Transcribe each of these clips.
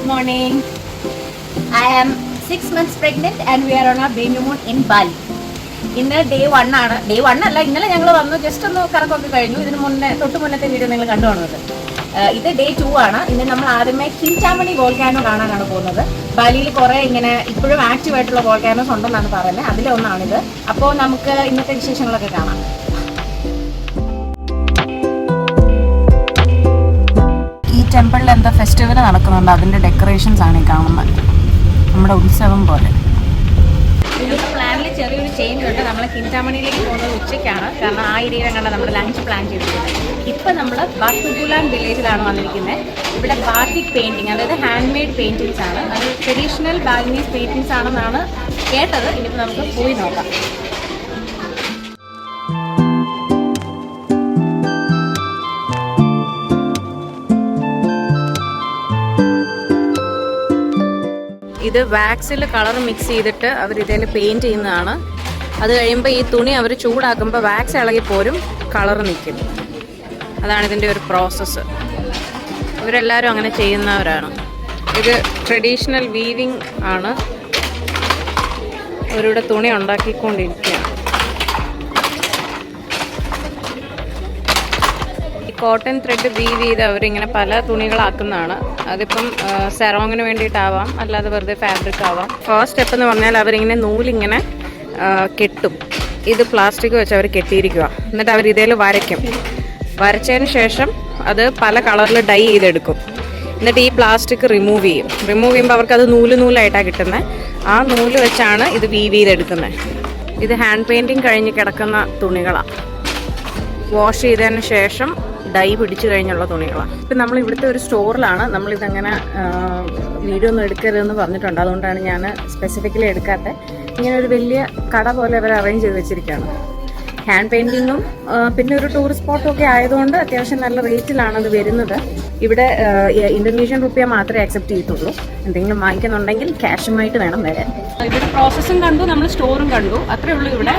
Good morning. I am 6 months pregnant and we are on our honeymoon in Bali. ഇന്ന് day 1 ആണ്. Day 1 അല്ല, ഇന്നലെ ഞങ്ങൾ വന്നു, ജസ്റ്റ് ഒന്ന് കറക്കൊക്കെ കഴിഞ്ഞു. ഇതിന് മുന്നത്തെ വീഡിയോ നിങ്ങൾ കണ്ടു കാണുന്നത്. ഇത് ഡേ 2 ആണ്. ഇന്ന് നമ്മൾ ആദ്യമേ കിൻചാമണി വോൾക്കാനോ കാണാനാണ് പോകുന്നത്. ബാലിയിൽ കുറേ ഇങ്ങനെ ഇപ്പോഴും ആക്റ്റീവ് ആയിട്ടുള്ള വോൾക്കാനോസ് ഉണ്ടെന്നാണ് പറയുന്നത്. അതിലൊന്നാണിത്. അപ്പോൾ നമുക്ക് ഇന്നത്തെ വിശേഷങ്ങളൊക്കെ കാണാം. ഈ ടെമ്പിളിൽ എന്താ ഫെസ്റ്റിവൽ നടക്കുന്നുണ്ട്, അതിൻ്റെ ഡെക്കറേഷൻസ് ആണ് ഈ കാണുന്നത്. നമ്മുടെ ഉത്സവം പോലെ. ഇന്നത്തെ പ്ലാനിൽ ചെറിയൊരു ചേഞ്ച് ഉണ്ട്. നമ്മൾ കിൻചാമണിയിലേക്ക് പോകുന്നത് ഉച്ചയ്ക്കാണ്. കാരണം ആ ഏരിയയിൽ കണ്ട നമ്മൾ ലഞ്ച് പ്ലാൻ ചെയ്തിട്ടുണ്ട്. ഇപ്പം നമ്മൾ ബാത്തുബുലാൻ വില്ലേജിലാണ് വന്നിരിക്കുന്നത്. ഇവിടെ ബാറ്റിക് പെയിൻറ്റിങ്, അതായത് ഹാൻഡ് മെയ്ഡ് പെയിൻറ്റിങ്സ് ആണ്. അത് ട്രഡീഷണൽ ബാലിനീസ് പെയിൻറ്റിങ്സ് ആണെന്നാണ് കേട്ടത്. ഇനിയിപ്പോൾ നമുക്ക് പോയി നോക്കാം. ഇത് വാക്സിൽ കളർ മിക്സ് ചെയ്തിട്ട് അവർ ഇതിൽ പെയിൻറ് ചെയ്യുന്നതാണ്. അത് കഴിയുമ്പോൾ ഈ തുണി അവർ ചൂടാക്കുമ്പോൾ വാക്സ് ഇളകി പോരും, കളർ നിൽക്കും. അതാണ് ഇതിൻ്റെ ഒരു പ്രോസസ്സ്. ഇവരെല്ലാവരും അങ്ങനെ ചെയ്യുന്നവരാണ്. ഇത് ട്രഡീഷണൽ വീവിങ് ആണ്. അവരുടെ തുണി ഉണ്ടാക്കിക്കൊണ്ടിരിക്കുകയാണ്. കോട്ടൺ ത്രെഡ് വീവ് ചെയ്ത് അവരിങ്ങനെ പല തുണികളാക്കുന്നതാണ്. അതിപ്പം സെറോങ്ങിന് വേണ്ടിയിട്ടാവാം, അല്ലാതെ വെറുതെ ഫാബ്രിക് ആവാം. ഫസ്റ്റ് സ്റ്റെപ്പ് എന്ന് പറഞ്ഞാൽ അവരിങ്ങനെ നൂലിങ്ങനെ കെട്ടും. ഇത് പ്ലാസ്റ്റിക് വെച്ച് അവർ കെട്ടിയിരിക്കുക. എന്നിട്ട് അവർ ഇതേൽ വരയ്ക്കും. വരച്ചതിന് ശേഷം അത് പല കളറിൽ ഡൈ ചെയ്തെടുക്കും. എന്നിട്ട് ഈ പ്ലാസ്റ്റിക് റിമൂവ് ചെയ്യും. റിമൂവ് ചെയ്യുമ്പോൾ അവർക്കത് നൂലായിട്ടാണ് കിട്ടുന്നത്. ആ നൂല് വെച്ചാണ് ഇത് വീവ് ചെയ്തെടുക്കുന്നത്. ഇത് ഹാൻഡ് പെയിൻറ്റിങ് കഴിഞ്ഞ് കിടക്കുന്ന തുണികളാണ്. വാഷ് ചെയ്തതിന് ശേഷം ഡൈ പിടിച്ചു കഴിഞ്ഞുള്ള തുണികളാണ്. ഇപ്പം നമ്മൾ ഇവിടുത്തെ ഒരു സ്റ്റോറിലാണ്. നമ്മളിതങ്ങനെ വീഡിയോ ഒന്നും എടുക്കരുതെന്ന് പറഞ്ഞിട്ടുണ്ട്. അതുകൊണ്ടാണ് ഞാൻ സ്പെസിഫിക്കലി എടുക്കാത്തത്. ഇങ്ങനെ ഒരു വലിയ കട പോലെ അവർ അറേഞ്ച് ചെയ്ത് വെച്ചിരിക്കുകയാണ്. ഹാൻഡ് പെയിൻറ്റിങ്ങും പിന്നെ ഒരു ടൂറിസ്റ്റ് സ്പോട്ടും ഒക്കെ ആയതുകൊണ്ട് അത്യാവശ്യം നല്ല റേറ്റിലാണ് അത് വരുന്നത്. ഇവിടെ ഇന്തോനേഷ്യൻ റുപ്പിയ മാത്രമേ അക്സെപ്റ്റ് ചെയ്യത്തുള്ളൂ. എന്തെങ്കിലും വാങ്ങിക്കുന്നുണ്ടെങ്കിൽ ക്യാഷുമായിട്ട് വേണം വരാൻ. ഇവിടെ പ്രോസസ്സും കണ്ടു, നമ്മൾ സ്റ്റോറും കണ്ടു, അത്രേ ഉള്ളൂ. ഇവിടെ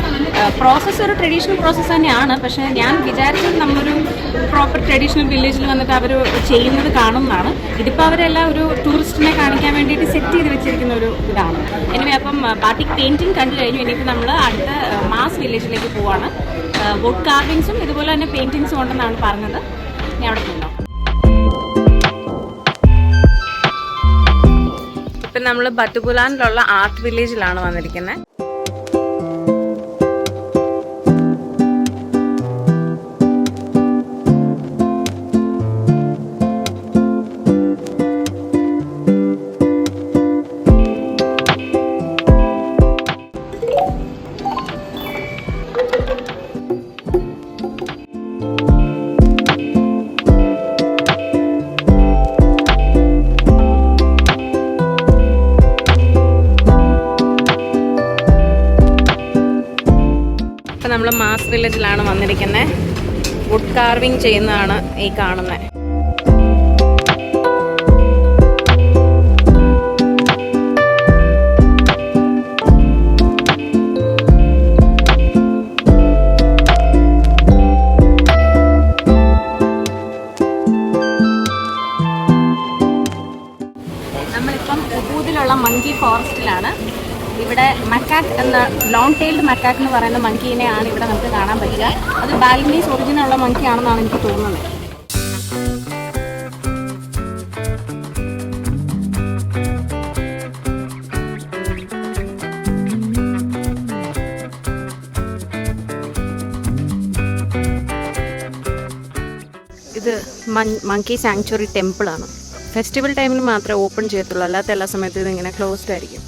പ്രോസസ്സ് ഒരു ട്രഡീഷണൽ പ്രോസസ്സ് തന്നെയാണ്. പക്ഷേ ഞാൻ വിചാരിച്ചത് നമ്മളൊരു പ്രോപ്പർ ട്രഡീഷണൽ വില്ലേജിൽ വന്നിട്ട് അവർ ചെയ്യുന്നത് കാണുന്നതാണ്. ഇതിപ്പോൾ അവരെല്ലാം ഒരു ടൂറിസ്റ്റിനെ കാണിക്കാൻ വേണ്ടിയിട്ട് സെറ്റ് ചെയ്ത് വെച്ചിരിക്കുന്ന ഒരു ഇതാണ്. എനിവേ, അപ്പം ബാറ്റിക് പെയിൻറ്റിങ് കണ്ടു കഴിഞ്ഞു. ഇനിയിപ്പോൾ നമ്മൾ അടുത്ത മാസ് വില്ലേജിലേക്ക് പോവാണ്. വുഡ് കാർവിങ്സും ഇതുപോലെ തന്നെ പെയിൻറ്റിങ്സും ഉണ്ടെന്നാണ് പറഞ്ഞത്. ഞാൻ അവിടെ പോകാം. ഇപ്പം നമ്മൾ ബത്തുബുലാനിലുള്ള ആർട്ട് വില്ലേജിലാണ് വന്നിരിക്കുന്നത്. നമ്മൾ മാസ് വില്ലേജിലാണ് വന്നിരിക്കുന്നത്. വുഡ് കാർവിങ് ചെയ്യുന്നതാണ് ഈ കാണുന്നത്. നമ്മളിപ്പം ഉബൂദിലുള്ള മങ്കി ഫോറസ്റ്റിലാണ്. ഇവിടെ മക്കാക്ക് എന്ന ലോങ് ടെയിൽഡ് മക്കാക്ക് എന്ന് പറയുന്ന മങ്കീനെയാണ് ഇവിടെ നമുക്ക് കാണാൻ പറ്റുക. അത് ബാലിനീസ് ഒറിജിനുള്ള മങ്കി ആണെന്നാണ് എനിക്ക് തോന്നുന്നത്. ഇത് മങ്കി സാങ്ച്വറി ടെമ്പിളാണ്. ഫെസ്റ്റിവൽ ടൈമിൽ മാത്രമേ ഓപ്പൺ ചെയ്യത്തുള്ളൂ, അല്ലാത്ത എല്ലാ സമയത്തും ഇതിങ്ങനെ ക്ലോസ്ഡ് ആയിരിക്കും.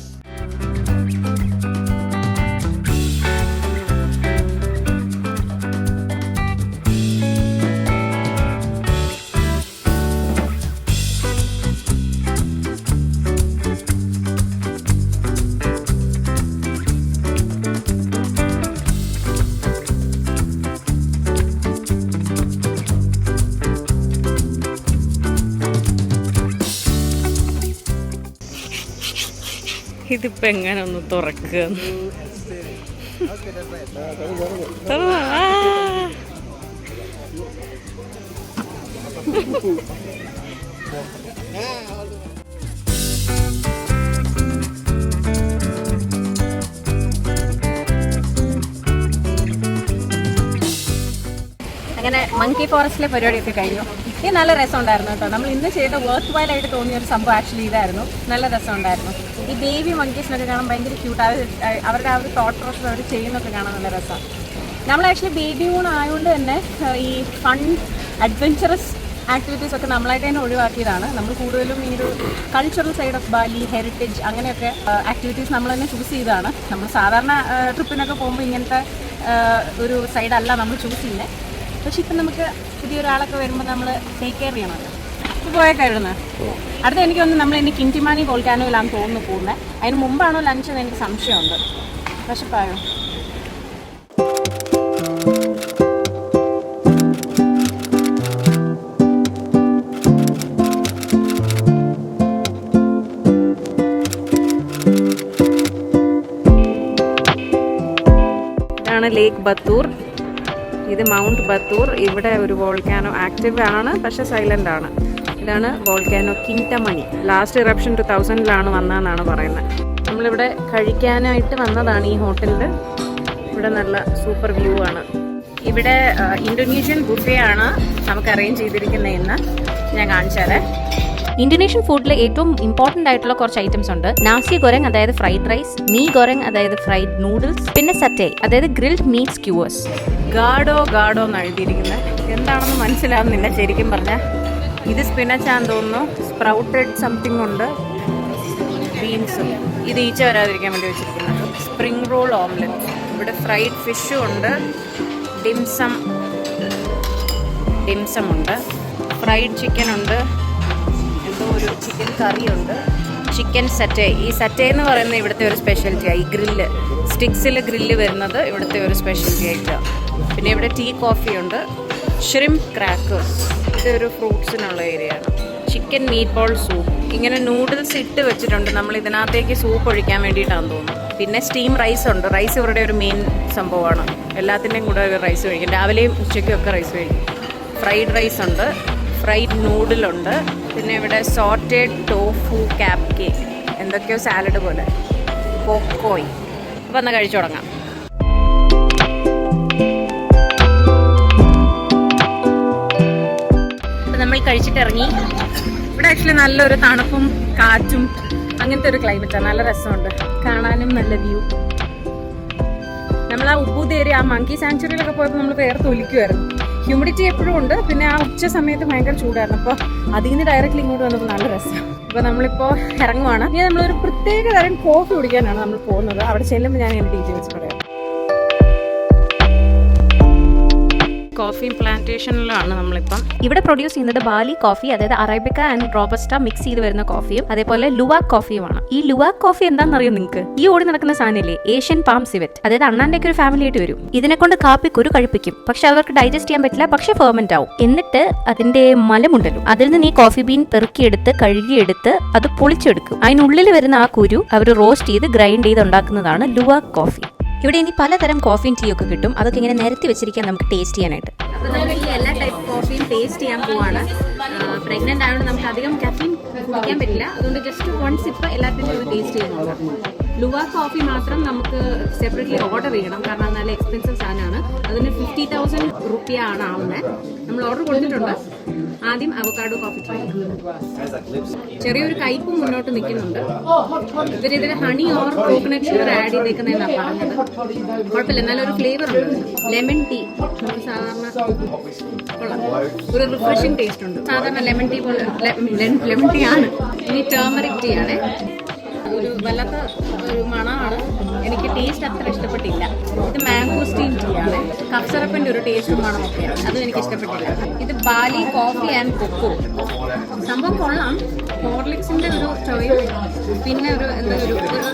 ഇതിപ്പോൾ എങ്ങനെ ഒന്ന് തുറക്കുക? മങ്കി ഫോറസ്റ്റിലെ പരിപാടിയൊക്കെ കഴിഞ്ഞു. ഇത് നല്ല രസമുണ്ടായിരുന്നു കേട്ടോ. നമ്മൾ ഇന്ന് ചെയ്ത വർത്ത് വൈൽ ആയിട്ട് തോന്നിയ ഒരു സംഭവം ആക്ച്വലി ഇതായിരുന്നു. നല്ല രസമുണ്ടായിരുന്നു. ഈ ബേബി മങ്കീസിനൊക്കെ കാണാൻ ഭയങ്കര ക്യൂട്ട്. അവരുടെ ആ ഒരു തോട്ട് പ്രോസസ് അവർ ചെയ്യുന്നതൊക്കെ കാണാൻ നല്ല രസമാണ്. നമ്മൾ ആക്ച്വലി ബേബി മൂൺ ആയതുകൊണ്ട് തന്നെ ഈ ഫൺ അഡ്വെഞ്ചറസ് ആക്ടിവിറ്റീസ് ഒക്കെ നമ്മളായിട്ട് തന്നെ ഒഴിവാക്കിയതാണ്. നമ്മൾ കൂടുതലും ഈ ഒരു cultural side of Bali, heritage അങ്ങനെയൊക്കെ ആക്ടിവിറ്റീസ് നമ്മൾ തന്നെ ചൂസ് ചെയ്തതാണ്. നമ്മൾ സാധാരണ ട്രിപ്പിനൊക്കെ പോകുമ്പോൾ ഇങ്ങനത്തെ ഒരു സൈഡല്ല നമ്മൾ ചൂസ് ചെയ്യുന്നത്. പക്ഷെ ഇപ്പം നമുക്ക് പുതിയൊരാളൊക്കെ വരുമ്പോൾ നമ്മൾ ടേക്ക് കെയർ ചെയ്യണമല്ലോ. ഇപ്പോൾ പോയേക്കായിരുന്നു. അടുത്ത എനിക്ക് തോന്നുന്നു നമ്മൾ ഇനി കിൻറ്റിമാനി വോൾക്കാനോയിലാണെന്ന് തോന്നുന്നു പോകുന്നത്. അതിന് മുമ്പാണോ ലഞ്ച് എന്ന് എനിക്ക് സംശയമുണ്ട്. വിശപ്പായോ? ലേക്ക് ബത്തൂർ. ഇത് മൗണ്ട് ബത്തൂർ. ഇവിടെ ഒരു വോൾക്കാനോ ആക്റ്റീവ് ആണ്, പക്ഷെ സൈലന്റ് ആണ്. ഇതാണ് വോൾക്കാനോ കിൻറ്റമണി. ലാസ്റ്റ് ഇറപ്ഷൻ 2000 വന്നതെന്നാണ് പറയുന്നത്. നമ്മളിവിടെ കഴിക്കാനായിട്ട് വന്നതാണ് ഈ ഹോട്ടലിൽ. ഇവിടെ നല്ല സൂപ്പർ വ്യൂ ആണ്. ഇവിടെ ഇന്തോനേഷ്യൻ ബുഫേ ആണ് നമുക്ക് അറേഞ്ച് ചെയ്തിരിക്കുന്നതെന്ന് ഞാൻ കാണിച്ചാലേ. ഇന്തോനേഷ്യൻ ഫുഡിൽ ഏറ്റവും ഇമ്പോർട്ടൻ്റ് ആയിട്ടുള്ള കുറച്ച് ഐറ്റംസ് ഉണ്ട്. നാസി ഗോരങ് അതായത് ഫ്രൈഡ് റൈസ്, മീ ഗോരങ് അതായത് ഫ്രൈഡ് നൂഡിൽസ്, പിന്നെ സറ്റേ അതായത് ഗ്രിൽഡ് മീറ്റ് സ്ക്യൂവേഴ്സ്. ഗാഡോ എന്ന് എഴുതിയിരിക്കുന്നത് എന്താണെന്ന് മനസ്സിലാവുന്നില്ല ശരിക്കും പറഞ്ഞാൽ. ഇത് സ്പിനച്ചാന്ന് തോന്നുന്നു. സ്പ്രൗട്ടഡ് സംതിങ് ഉണ്ട്, ബീൻസും. ഇത് ഈച്ച വരാതിരിക്കാൻ വേണ്ടി വെച്ചിരിക്കുന്നത്. Spring roll omelette. ഇവിടെ ഫ്രൈഡ് ഫിഷും ഉണ്ട്. ഡിംസം ഉണ്ട്. ഫ്രൈഡ് ചിക്കൻ ഉണ്ട്. ഒരു ചിക്കൻ കറിയുണ്ട്. ചിക്കൻ സറ്റേ. ഈ സറ്റേ എന്ന് പറയുന്നത് ഇവിടുത്തെ ഒരു സ്പെഷ്യാലിറ്റിയാണ്. ഈ ഗ്രില്ല് സ്റ്റിക്സിൽ ഗ്രില്ല് വരുന്നത് ഇവിടുത്തെ ഒരു സ്പെഷ്യാലിറ്റി ആയിട്ടാണ്. പിന്നെ ഇവിടെ ടീ കോഫി ഉണ്ട്. Shrimp crackers. ഇതൊരു ഫ്രൂട്ട്സിനുള്ള ഏരിയയാണ്. Chicken meet ball soup. ഇങ്ങനെ നൂഡിൽസ് ഇട്ട് വെച്ചിട്ടുണ്ട്. നമ്മൾ ഇതിനകത്തേക്ക് സൂപ്പ് ഒഴിക്കാൻ വേണ്ടിയിട്ടാണെന്ന് തോന്നുന്നു. പിന്നെ സ്റ്റീം റൈസ് ഉണ്ട്. റൈസ് ഇവരുടെ ഒരു മെയിൻ സംഭവമാണ്. എല്ലാത്തിൻ്റെയും കൂടെ റൈസ് കഴിക്കും. രാവിലെയും ഉച്ചയ്ക്കും ഒക്കെ റൈസ് കഴിക്കും. ഫ്രൈഡ് റൈസ് ഉണ്ട്. ഫ്രൈഡ് നൂഡിലുണ്ട്. പിന്നെ ഇവിടെ സോട്ടേഡ് ടോഫു ക്യാപ് കേക്ക്, എന്തൊക്കെയോ സാലഡ് പോലെ. പോക്കോയ്. അപ്പോൾ എന്നാൽ കഴിച്ചു തുടങ്ങാം. അപ്പം നമ്മൾ കഴിച്ചിട്ട് ഇറങ്ങി. ഇവിടെ ആക്ച്വലി നല്ലൊരു തണുപ്പും കാറ്റും അങ്ങനത്തെ ഒരു ക്ലൈമറ്റാണ്. നല്ല രസമുണ്ട് കാണാനും. നല്ല വ്യൂ. നമ്മൾ ആ ഉബൂദ് ഏരിയ, ആ മങ്കി സാങ്ച്വറിയിലൊക്കെ പോയപ്പോൾ നമ്മൾ വേർത്തൊലിക്കുമായിരുന്നു. ഹ്യൂമിഡിറ്റി എപ്പോഴും ഉണ്ട്. പിന്നെ ആ ഉച്ച സമയത്ത് ഭയങ്കര ചൂടായിരുന്നു. അപ്പോൾ അതിൽ നിന്ന് ഡയറക്റ്റ്ലി ഇങ്ങോട്ട് വന്നപ്പോൾ നല്ല രസം. അപ്പോൾ നമ്മളിപ്പോൾ ഇറങ്ങുവാണ്. ഇനി നമ്മളൊരു പ്രത്യേക തരം കോഫി കുടിക്കാനാണ് നമ്മൾ പോകുന്നത്. അവിടെ ചെല്ലുമ്പോൾ ഞാൻ എൻ്റെ ഡീറ്റെയിൽസ് പറയാം. കോഫി പ്ലാന്റേഷനിലാണ് നമ്മളിപ്പം. ഇവിടെ പ്രൊഡ്യൂസ് ചെയ്യുന്നത് ബാലി കോഫി, അതായത് അറേബിക്ക ആൻഡ് റോബസ്റ്റ മിക്സ് ചെയ്ത് വരുന്ന കോഫിയും അതേപോലെ ലുവാക് കോഫിയുമാണ്. ഈ ലുവാക് കോഫി എന്താണെന്നറിയോ നിങ്ങൾക്ക്? ഈ ഓടി നടക്കുന്ന സാധനമില്ലേ, ഏഷ്യൻ പാം സിവറ്റ്, അതായത് അണ്ണാന്റെ ഒക്കെ ഒരു ഫാമിലി ആയിട്ട് വരും. ഇതിനെ കൊണ്ട് കാപ്പിക്കുരു കഴിപ്പിക്കും. പക്ഷെ അവർക്ക് ഡൈജസ്റ്റ് ചെയ്യാൻ പറ്റില്ല. പക്ഷെ ഫെർമെന്റ് ആവും. എന്നിട്ട് അതിന്റെ മലമുണ്ടല്ലോ, അതിൽ നിന്ന് ഈ കോഫി ബീൻ പെറുക്കിയെടുത്ത് കഴുകിയെടുത്ത് അത് പൊളിച്ചെടുക്കും. അതിനുള്ളിൽ വരുന്ന ആ കുരു അവർ റോസ്റ്റ് ചെയ്ത് ഗ്രൈൻഡ് ചെയ്ത് ഉണ്ടാക്കുന്നതാണ് ലുവാക് കോഫി. ഇവിടെ ഇനി പലതരം കോഫിയും ടീ ഒക്കെ കിട്ടും. അതൊക്കെ ഇങ്ങനെ നിരത്തി വെച്ചിരിക്കാൻ നമുക്ക് ടേസ്റ്റ് ചെയ്യാനായിട്ട്. അപ്പോൾ നമ്മൾ ഈ എല്ലാ ടൈപ്പ് കോഫിയും ടേസ്റ്റ് ചെയ്യാൻ പോവാണ്. പ്രഗ്നന്റ് ആയതുകൊണ്ട് നമുക്ക് അധികം കഫീൻ കുടിക്കാൻ പറ്റില്ല. അതുകൊണ്ട് ജസ്റ്റ് 1 സിപ്പ് എല്ലാത്തിനും ഒരു ടേസ്റ്റ് ചെയ്ത് നോക്കാം. ലുവാക് കോഫി മാത്രം നമുക്ക് സെപ്പറേറ്റ്ലി ഓർഡർ ചെയ്യണം. കാരണം അത് നല്ല എക്സ്പെൻസീവ് സാധനമാണ്. അതിന് 50,000 റുപ്യ ആണ് ആവുന്നത്. നമ്മൾ ഓർഡർ കൊടുത്തിട്ടുണ്ട്. ആദ്യം അവക്കാഡോ കോഫി ട്രൈ ചെയ്യാം. ചെറിയൊരു കയ്പും മുന്നോട്ട് നിൽക്കുന്നുണ്ട്. ഇവരിതിൽ honey or coconut sugar add ചെയ്തേക്കുന്നതെന്നാണ് പറഞ്ഞത്. കുഴപ്പമില്ല, നല്ലൊരു ഫ്ലേവർ ഉണ്ട്. ലെമൺ ടീ നമുക്ക് സാധാരണ ഒരു റിഫ്രഷിംഗ് ടേസ്റ്റ് ഉണ്ട്. സാധാരണ ലെമൺ ടീ പോലെ ലെമൺ ടീ ആണ്. ഇനി ടേമറിക് ടീ ആണ്. ഒരു വല്ലാത്ത ഒരു മണമാണ്. എനിക്ക് ടേസ്റ്റ് അത്ര ഇഷ്ടപ്പെട്ടില്ല. ഇത് മാംഗോസ്റ്റീൻ ടീ ആണ്. കഫ് സിറപ്പിന്റെ ഒരു ടേസ്റ്റും മണമൊക്കെയാണ്. അതും എനിക്ക് ഇഷ്ടപ്പെട്ടില്ല. ഇത് ബാലി കോഫി ആൻഡ് കൊക്കോ. സംഭവം കൊള്ളാം. ഹോർലിക്സിന്റെ ഒരു ചോയും പിന്നെ ഒരു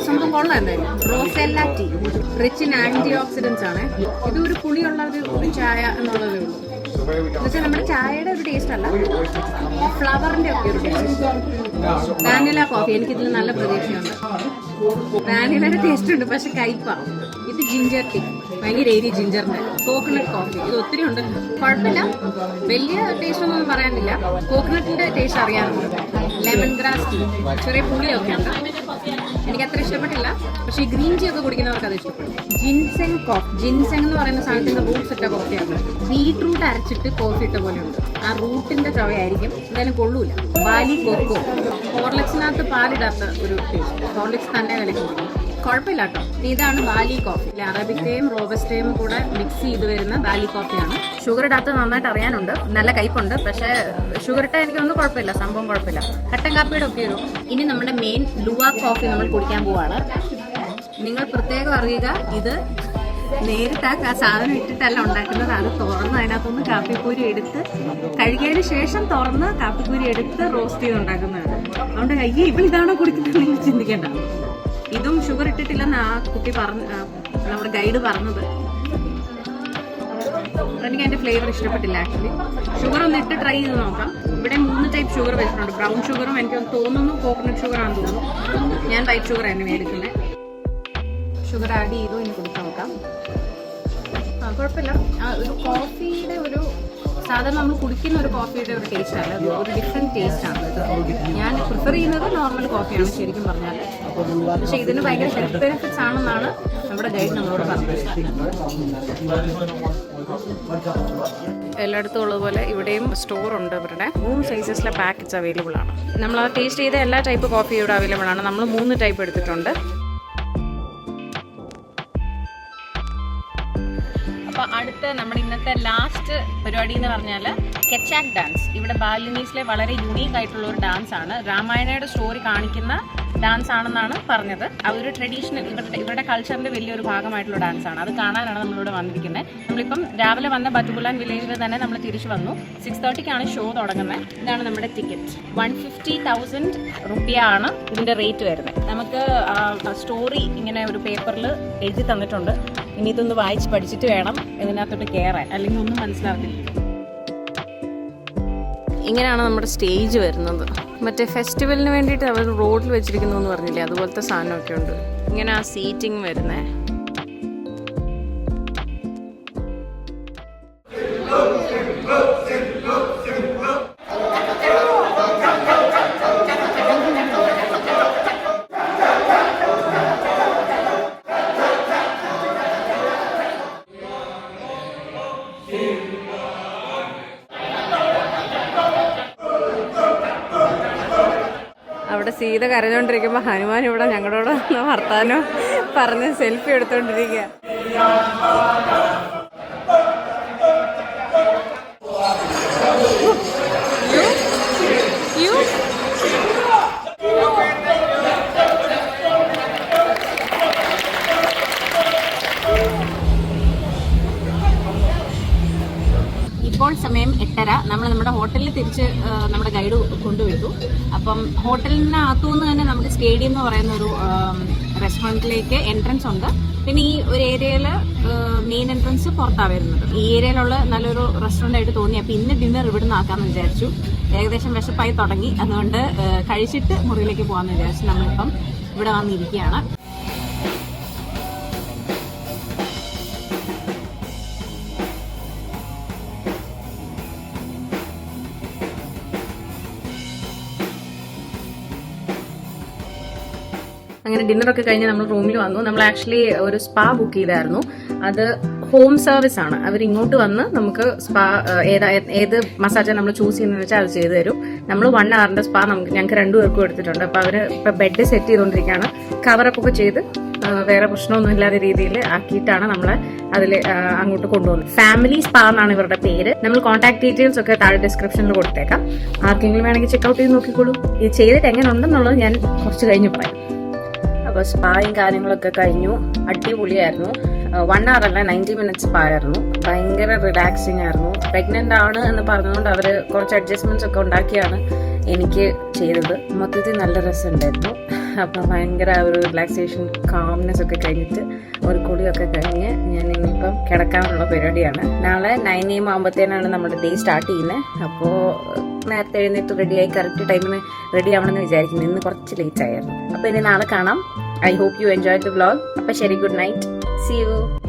സംഭവം കൊള്ളാം. എന്തായാലും roselle tea rich in antioxidants ആണ്. ഇത് ഒരു പുളിയുള്ള ഒരു ചായ എന്നുള്ളതേ ഉള്ളൂ. എന്നുവെച്ചാൽ നമ്മുടെ ചായയുടെ ഒരു ടേസ്റ്റ് അല്ല, ഫ്ലവറിന്റെ ഒക്കെ ഒരു ടേസ്റ്റ്. വാനില കോഫി എനിക്കിതിൽ നല്ല പ്രതീക്ഷയുണ്ട്. വാനിലയുടെ ടേസ്റ്റ് ഉണ്ട്, പക്ഷെ കയ്പാ. ഇത് ജിഞ്ചർ ടീ, ഭയങ്കര ഏരിയ ജിഞ്ചറിന്റെ. കോക്കനട്ട് കോഫി ഇത് ഒത്തിരി ഉണ്ട്. കുഴപ്പമില്ല, വലിയ ടേസ്റ്റ് ഒന്നും പറയാനില്ല. കോക്കനട്ടിന്റെ ടേസ്റ്റ് അറിയാറുണ്ട്. ലെമൺ ഗ്രാസ് ടീ ചെറിയ പുളിയൊക്കെ ഉണ്ട്. എനിക്ക് അത്ര ഇഷ്ടപ്പെട്ടില്ല, പക്ഷേ ഈ ഗ്രീൻ ടീ ഒക്കെ കുടിക്കുന്നവർക്ക് അത് ഇഷ്ടപ്പെടും. ജിൻസെങ് കോഫി, ജിൻസെങ് എന്ന് പറയുന്ന സാധനത്തിന്റെ റൂട്ട്സ് ഇട്ട കോഫിയാണ്. ബീട്രൂട്ട് അരച്ചിട്ട് കോഫി ഇട്ട പോലെയുണ്ട്. ആ റൂട്ടിന്റെ ചവയായിരിക്കും, എന്തായാലും കൊള്ളൂല. ബാലി കൊക്കോ, ഹോർലിക്സിനകത്ത് പാലിടാത്ത ഒരു ടേസ്റ്റ്. ഹോർലിക്സ് തന്നെ വില കൊടുക്കും, കുഴപ്പമില്ല കേട്ടോ. ഇതാണ് ബാലി കോഫി. അറബിക്കയും റോബസ്റ്റയും കൂടെ മിക്സ് ചെയ്ത് വരുന്ന ബാലി കോഫിയാണ്. ഷുഗർ ഇടാത്ത നന്നായിട്ട് അറിയാനുണ്ട്, നല്ല കയ്പുണ്ട്. പക്ഷേ ഷുഗർ ഇട്ടാൽ എനിക്കൊന്നും കുഴപ്പമില്ല, സംഭവം കുഴപ്പമില്ല. കട്ടൻ കാപ്പിയുടെ ഒക്കെ ഒരു. ഇനി നമ്മുടെ മെയിൻ ലുവാ കോഫി നമ്മൾ കുടിക്കാൻ പോവാണ്. നിങ്ങൾ പ്രത്യേകം അറിയുക, ഇത് നേരിട്ട് ആ സാധനം ഇട്ടിട്ടല്ല ഉണ്ടാക്കുന്നത്. അത് തുറന്ന് അതിനകത്തൊന്ന് കാപ്പിക്കൂരി എടുത്ത് കഴുകിയതിന് ശേഷം തുറന്ന് കാപ്പിക്കൂരി എടുത്ത് റോസ്റ്റ് ചെയ്ത് ഉണ്ടാക്കുന്നതാണ്. അതുകൊണ്ട് അയ്യേ ഇവളിതാണോ കുടിക്കുന്നത് നിങ്ങൾ ചിന്തിക്കേണ്ട. ഇതും ഷുഗർ ഇട്ടിട്ടില്ലെന്ന് ആ കുട്ടി നമ്മുടെ ഗൈഡ് പറഞ്ഞത്. എനിക്ക് അതിന്റെ ഫ്ലേവർ ഇഷ്ടപ്പെട്ടില്ല ആക്ച്വലി. ഷുഗർ ഒന്ന് ഇട്ട് ട്രൈ ചെയ്ത് നോക്കാം. ഇവിടെ 3 ടൈപ്പ് ഷുഗർ വെച്ചിട്ടുണ്ട്. ബ്രൗൺ ഷുഗറും എനിക്ക് തോന്നുന്നു കോക്കനട്ട് ഷുഗറാണെന്ന് തോന്നുന്നു. ഞാൻ വൈറ്റ് ഷുഗർ തന്നെ മേടിക്കുന്നത്. ഷുഗർ ആഡ് ചെയ്തു, ഇനി കുടിക്കാൻ നോക്കാം. കുഴപ്പമില്ല. ഒരു കോഫിയുടെ ഒരു സാധാരണ നമ്മൾ കുടിക്കുന്ന ഒരു കോഫിയുടെ ഒരു ടേസ്റ്റ് അല്ല, ഒരു ഡിഫറെന്റ് ടേസ്റ്റ് ആണ്. ഞാൻ പ്രിഫർ ചെയ്യുന്നത് നോർമൽ കോഫിയാണ് ശരിക്കും പറഞ്ഞാൽ. പക്ഷെ ഇതിന് ഭയങ്കര ഹെൽത്ത് ബെനിഫിറ്റ്സ് ആണെന്നാണ് നമ്മുടെ ഗൈഡ് നമ്മളോട് പറഞ്ഞത്. എല്ലായിടത്തും ഉള്ളതുപോലെ ഇവിടെയും സ്റ്റോർ ഉണ്ട്. ഇവരുടെ 3 സൈസസിലെ പാക്കറ്റ്സ് അവൈലബിൾ ആണ്. നമ്മൾ ആ ടേസ്റ്റ് ചെയ്ത എല്ലാ ടൈപ്പ് കോഫി ഇവിടെ അവൈലബിൾ ആണ്. നമ്മൾ 3 ടൈപ്പ് എടുത്തിട്ടുണ്ട്. അപ്പോൾ അടുത്ത നമ്മുടെ ഇന്നത്തെ ലാസ്റ്റ് പരിപാടി എന്ന് പറഞ്ഞാൽ കെച്ചാക് ഡാൻസ്. ഇവിടെ ബാലിനീസിലെ വളരെ യുണീക്ക് ആയിട്ടുള്ള ഒരു ഡാൻസ് ആണ്. രാമായണയുടെ സ്റ്റോറി കാണിക്കുന്ന ഡാൻസ് ആണെന്നാണ് പറഞ്ഞത്. അതൊരു ട്രഡീഷണൽ ഇവരുടെ കൾച്ചറിന്റെ വലിയൊരു ഭാഗമായിട്ടുള്ള ഡാൻസ് ആണ്. അത് കാണാനാണ് നമ്മളിവിടെ വന്നിരിക്കുന്നത്. നമ്മളിപ്പം രാവിലെ വന്ന ബത്തുബുലാൻ വില്ലേജിൽ തന്നെ നമ്മൾ തിരിച്ചു വന്നു. 6:30ക്കാണ് ഷോ തുടങ്ങുന്നത്. ഇതാണ് നമ്മുടെ ടിക്കറ്റ്. 150,000 റുപ്പിയ ആണ് ഇതിന്റെ റേറ്റ് വരുന്നത്. നമുക്ക് സ്റ്റോറി ഇങ്ങനെ ഒരു പേപ്പറിൽ എഴുതി തന്നിട്ടുണ്ട്. ഇനി ഇതൊന്ന് വായിച്ച് പഠിച്ചിട്ട് വേണം ഇതിനകത്തോട്ട് കയറാൻ, അല്ലെങ്കിൽ ഒന്നും മനസ്സിലാവില്ല. ഇങ്ങനെയാണ് നമ്മുടെ സ്റ്റേജ് വരുന്നത്. മറ്റേ ഫെസ്റ്റിവലിന് വേണ്ടിയിട്ട് അവർ റോഡിൽ വെച്ചിരിക്കുന്നു എന്ന് പറഞ്ഞില്ലേ, അതുപോലത്തെ സാധനമൊക്കെ ഉണ്ട്. ഇങ്ങനെ ആ സീറ്റിംഗ് വരുന്നേ. അവിടെ സീത കരഞ്ഞുകൊണ്ടിരിക്കുമ്പോൾ ഹനുമാൻ ഇവിടെ ഞങ്ങളോട് വർത്താനോ പറഞ്ഞ് സെൽഫി എടുത്തോണ്ടിരിക്കുക. ഇപ്പോൾ സമയം 8:30. നമ്മൾ നമ്മുടെ ഹോട്ടലിൽ തിരിച്ച് നമ്മുടെ ഗൈഡ് കൊണ്ടുവിട്ടു. അപ്പം ഹോട്ടലിനകത്തുനിന്ന് തന്നെ നമുക്ക് സ്റ്റേഡിയം എന്ന് പറയുന്ന ഒരു റെസ്റ്റോറൻറ്റിലേക്ക് എൻട്രൻസ് ഉണ്ട്. പിന്നെ ഈ ഒരു ഏരിയയിൽ മെയിൻ എൻട്രൻസ് പുറത്താണ് വരുന്നത്. ഈ ഏരിയയിലുള്ള നല്ലൊരു റെസ്റ്റോറൻ്റ് ആയിട്ട് തോന്നി. അപ്പോൾ ഇന്ന് ഡിന്നർ ഇവിടുന്ന് ആക്കാമെന്ന് വിചാരിച്ചു. ഏകദേശം വിശപ്പായി തുടങ്ങി. അതുകൊണ്ട് കഴിച്ചിട്ട് മുറിയിലേക്ക് പോകാമെന്ന് വിചാരിച്ചു. നമ്മളിപ്പം ഇവിടെ വന്നിരിക്കുകയാണ്. അങ്ങനെ ഡിന്നറൊക്കെ കഴിഞ്ഞ് നമ്മൾ റൂമിൽ വന്നു. നമ്മൾ ആക്ച്വലി ഒരു സ്പാ ബുക്ക് ചെയ്തായിരുന്നു. അത് ഹോം സർവീസ് ആണ്. അവർ ഇങ്ങോട്ട് വന്ന് നമുക്ക് സ്പാ ഏത് മസാജാണ് നമ്മൾ ചൂസ് ചെയ്യുന്നതെന്ന് വെച്ചാൽ അത് ചെയ്തു തരും. നമ്മൾ 1 hourന്റെ സ്പാ ഞങ്ങൾക്ക് 2 പേർക്കും എടുത്തിട്ടുണ്ട്. അപ്പോൾ അവർ ഇപ്പോൾ ബെഡ് സെറ്റ് ചെയ്തുകൊണ്ടിരിക്കുകയാണ്. കവറപ്പ് ഒക്കെ ചെയ്ത് വേറെ പ്രശ്നമൊന്നും ഇല്ലാത്ത രീതിയിൽ ആക്കിയിട്ടാണ് നമ്മളെ അതിൽ അങ്ങോട്ട് കൊണ്ടുപോകുന്നത്. ഫാമിലി സ്പാ എന്നാണ് ഇവരുടെ പേര്. നമ്മൾ കോൺടാക്ട് ഡീറ്റെയിൽസ് ഒക്കെ താഴെ ഡിസ്ക്രിപ്ഷനിൽ കൊടുത്തേക്കാം. ആർക്കെങ്കിലും വേണമെങ്കിൽ ചെക്കൗട്ട് ചെയ്ത് നോക്കിക്കോളൂ. ഇത് ചെയ്തിട്ട് എങ്ങനെ ഉണ്ടെന്നുള്ളത് ഞാൻ കുറച്ച് കഴിഞ്ഞ് പറയാം. അപ്പോൾ സ്പായും കാര്യങ്ങളൊക്കെ കഴിഞ്ഞു. അടിപൊളിയായിരുന്നു. 1 hour അല്ല, 90 minutes സ്പാ ആയിരുന്നു. ഭയങ്കര റിലാക്സിങ് ആയിരുന്നു. പ്രഗ്നന്റ് ആണ് എന്ന് പറഞ്ഞുകൊണ്ട് അവർ കുറച്ച് അഡ്ജസ്റ്റ്മെന്റ്സ് ഒക്കെ ഉണ്ടാക്കിയാണ് എനിക്ക് ചെയ്തത്. മൊത്തത്തിൽ നല്ല രസമുണ്ടായിരുന്നു. അപ്പം ഭയങ്കര ഒരു റിലാക്സേഷൻ കാംനെസ് ഒക്കെ കഴിഞ്ഞിട്ട് ഒരു കുളിയൊക്കെ കഴിഞ്ഞ് ഞാൻ ഇനിയിപ്പം കിടക്കാനുള്ള പരിപാടിയാണ്. നാളെ 9 AM ആകുമ്പോഴത്തേനാണ് നമ്മുടെ ഡേ സ്റ്റാർട്ട് ചെയ്യുന്നത്. അപ്പോൾ നേരത്തെ എഴുന്നേറ്റ് റെഡിയായി കറക്റ്റ് ടൈമിന് റെഡി ആവണമെന്ന് വിചാരിക്കുന്നു. ഇന്ന് കുറച്ച് ലേറ്റ് ആയിരുന്നു. അപ്പോൾ ഇനി നാളെ കാണാം. I hope you enjoyed the vlog. Appa sheri, good night. See you.